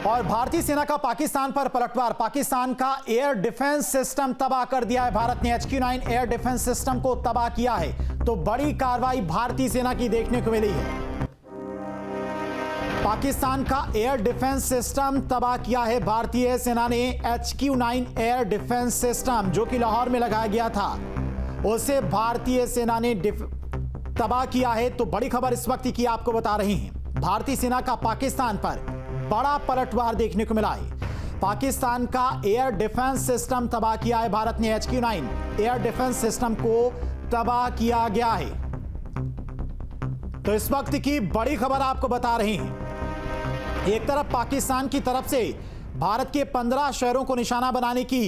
और भारतीय सेना का पाकिस्तान पर पलटवार। पाकिस्तान का एयर डिफेंस सिस्टम तबाह कर दिया है भारत ने। HQ-9 एयर डिफेंस सिस्टम को तबाह किया है। तो बड़ी कार्रवाई भारतीय सेना की देखने को मिली है। पाकिस्तान का एयर डिफेंस सिस्टम तबाह किया है भारतीय सेना ने। HQ-9 एयर डिफेंस सिस्टम जो कि लाहौर में लगाया गया था, उसे भारतीय सेना ने तबाह किया है। तो बड़ी खबर इस वक्त की आपको बता रहे हैं। भारतीय सेना का पाकिस्तान पर बड़ा पलटवार देखने को मिला है। पाकिस्तान का एयर डिफेंस सिस्टम तबाह किया है भारत ने। HQ-9 एयर डिफेंस सिस्टम को तबाह किया गया है। तो इस वक्त की बड़ी खबर आपको बता रहे हैं। एक तरफ पाकिस्तान की तरफ से भारत के 15 शहरों को निशाना बनाने की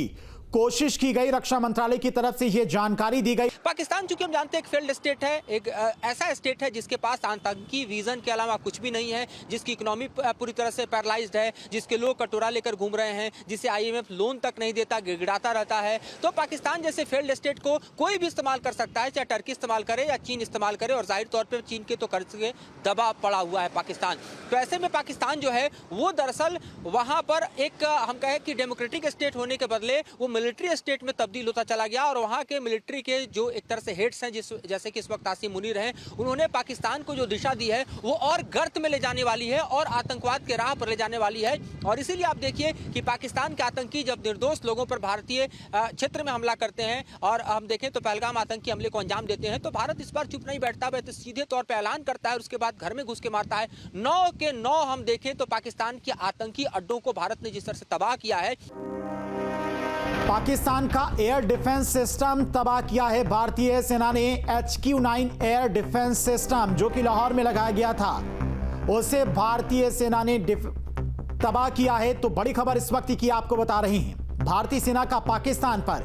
कोशिश की गई, रक्षा मंत्रालय की तरफ से यह जानकारी दी गई। पाकिस्तान चूंकि हम जानते हैं एक फेल्ड स्टेट है, एक ऐसा स्टेट है जिसके पास आतंकी विजन के अलावा कुछ भी नहीं है, जिसकी इकोनॉमी पूरी तरह से पैरालाइज्ड है, जिसके लोग कटोरा लेकर घूम रहे हैं, जिसे IMF लोन तक नहीं देता, गिड़गिड़ाता रहता है। तो पाकिस्तान जैसे फेल्ड स्टेट को कोई भी इस्तेमाल कर सकता है, चाहे टर्की इस्तेमाल करे या चीन इस्तेमाल करे, और जाहिर तौर पर चीन के तो कर्ज के दबाव पड़ा हुआ है पाकिस्तान। तो ऐसे में पाकिस्तान जो है वो दरअसल वहां पर एक हम कहें कि डेमोक्रेटिक स्टेट होने के बदले वो मिलिट्री स्टेट में तब्दील होता चला गया। और वहां के मिलिट्री के जो एक तरह से हेड्स हैं, जैसे कि इस वक्त आसिम मुनीर हैं, उन्होंने पाकिस्तान को जो दिशा दी है वो और गर्त में ले जाने वाली है और आतंकवाद के राह पर ले जाने वाली है। और इसीलिए आप देखिए कि पाकिस्तान के आतंकी जब निर्दोष लोगों पर भारतीय क्षेत्र में हमला करते हैं और हम देखें तो पहलगाम आतंकी हमले को अंजाम देते हैं, तो भारत इस बार चुप नहीं बैठता, बल्कि सीधे तौर पर ऐलान करता है और उसके बाद घर में घुस के मारता है। 9 के 9 हम देखें तो पाकिस्तान के आतंकी अड्डों को भारत ने जिस तरह से तबाह किया है। पाकिस्तान का एयर डिफेंस सिस्टम तबाह किया है भारतीय सेना ने। HQ-9 एयर डिफेंस सिस्टम जो कि लाहौर में लगाया गया था, उसे भारतीय सेना ने तबाह किया है। तो बड़ी खबर इस वक्त की आपको बता रहे हैं। भारतीय सेना का पाकिस्तान पर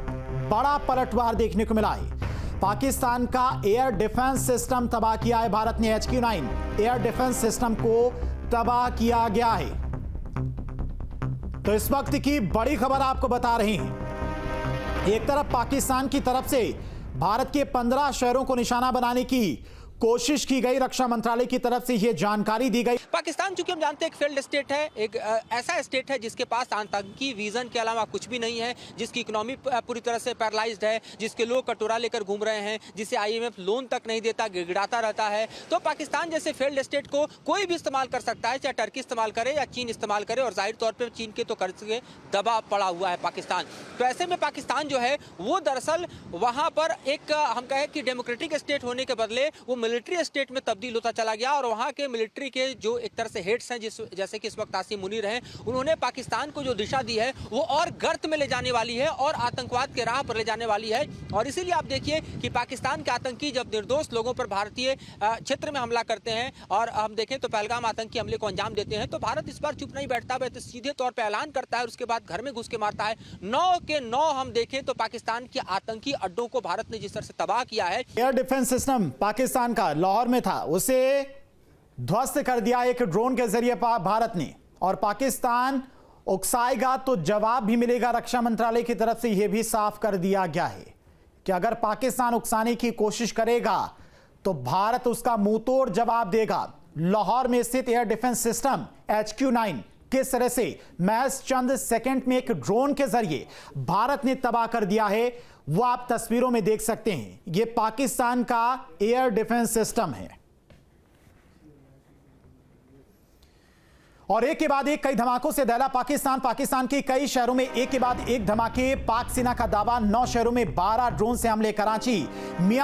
बड़ा पलटवार देखने को मिला है। पाकिस्तान का एयर डिफेंस सिस्टम तबाह किया है भारत ने। HQ-9 एयर डिफेंस सिस्टम को तबाह किया गया है। तो इस वक्त की बड़ी खबर आपको बता रहे हैं। एक तरफ पाकिस्तान की तरफ से भारत के 15 शहरों को निशाना बनाने की कोशिश की गई, रक्षा मंत्रालय की तरफ से यह जानकारी दी गई। पाकिस्तान चूंकि हम जानते हैं एक फेल्ड स्टेट है, एक ऐसा स्टेट है जिसके पास आतंकी विजन के अलावा कुछ भी नहीं है, जिसकी इकोनॉमी पूरी तरह से पैरालाइज्ड है, जिसके लोग कटोरा लेकर घूम रहे हैं, जिसे IMF लोन तक नहीं देता, गिड़गिड़ाता रहता है। तो पाकिस्तान जैसे फेल्ड स्टेट को कोई भी इस्तेमाल कर सकता है, चाहे टर्की इस्तेमाल करे या चीन इस्तेमाल करे, और जाहिर तौर पर चीन के तो कर्ज के दबाव पड़ा हुआ है पाकिस्तान। तो ऐसे में पाकिस्तान जो है वो दरअसल वहां पर एक हम कहें कि डेमोक्रेटिक स्टेट होने के बदले वो मिलिट्री स्टेट में तब्दील होता चला गया। और वहां के मिलिट्री के जो एक तरह से हेड्स हैं, जैसे कि इस वक्त आसिम मुनीर हैं, उन्होंने पाकिस्तान को जो दिशा दी है वो और गर्त में ले जाने वाली है और आतंकवाद के राह पर ले जाने वाली है। और इसीलिए आप देखिए कि पाकिस्तान के आतंकी जब निर्दोष लोगों पर भारतीय क्षेत्र में हमला करते हैं और हम देखें तो पहलगाम आतंकी हमले को अंजाम देते हैं, तो भारत इस बार चुप नहीं बैठता, बल्कि सीधे तौर पर ऐलान करता है और उसके बाद घर में घुस के मारता है। 9 के 9 हम देखें तो पाकिस्तान के आतंकी अड्डों को भारत ने जिस तरह से तबाह किया है। एयर डिफेंस सिस्टम पाकिस्तान का लाहौर में था, उसे ध्वस्त कर दिया एक ड्रोन के जरिए भारत ने। और पाकिस्तान उकसाएगा तो जवाब भी मिलेगा। रक्षा मंत्रालय की तरफ से यह भी साफ कर दिया गया है कि अगर पाकिस्तान उकसाने की कोशिश करेगा तो भारत उसका मुंहतोड़ जवाब देगा। लाहौर में स्थित एयर डिफेंस सिस्टम HQ-9 किस तरह से महज चंद सेकंड में एक ड्रोन के जरिए भारत ने तबाह कर दिया है, वो आप तस्वीरों में देख सकते हैं। यह पाकिस्तान का एयर डिफेंस सिस्टम है और एक के बाद एक कई धमाकों से दहला पाकिस्तान। पाकिस्तान के कई शहरों में एक के बाद एक धमाके। पाक सेना का दावा, 9 शहरों में 12 ड्रोन से हमले। कराची मियां